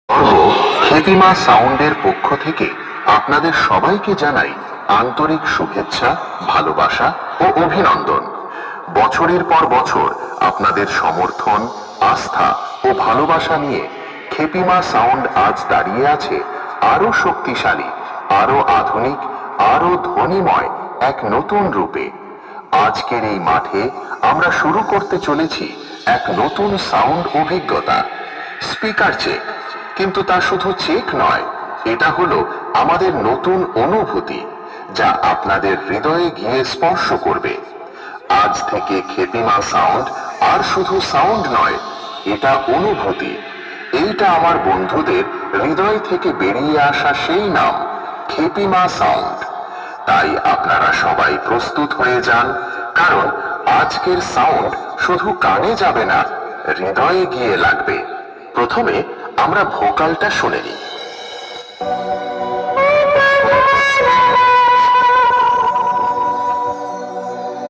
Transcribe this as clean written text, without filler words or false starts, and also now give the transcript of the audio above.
পর্ব খেপিমা সাউন্ডের পক্ষ থেকে আপনাদের সবাইকে জানাই আন্তরিক শুভেচ্ছা, ভালোবাসা ও অভিনন্দন। বছরের পর বছর আপনাদের সমর্থন, আস্থা ও ভালোবাসা নিয়ে খেপিমা সাউন্ড আজ দাঁড়িয়ে আছে আরো শক্তিশালী, আরো আধুনিক, আরো ধ্বনিময় এক নতুন রূপে। আজকের এই মাঠে আমরা শুরু করতে চলেছি এক নতুন সাউন্ড অভিজ্ঞতা। স্পিকার চেক, কিন্তু তা শুধু চেক নয়, এটা হলো আমাদের নতুন অনুভূতি যা আপনাদের হৃদয়ে গিয়ে স্পর্শ করবে। আজ থেকে খেপিমা সাউন্ড আর শুধু সাউন্ড নয়, এটা অনুভূতি। এইটা আমার বন্ধুদের হৃদয় থেকে বেরিয়ে আসা সেই নাম, খেপিমা সাউন্ড। তাই আপনারা সবাই প্রস্তুত হয়ে যান, কারণ আজকের সাউন্ড শুধু কানে যাবে না, হৃদয়ে গিয়ে লাগবে। প্রথমে আমরা ভোকালটা শুনে নিই।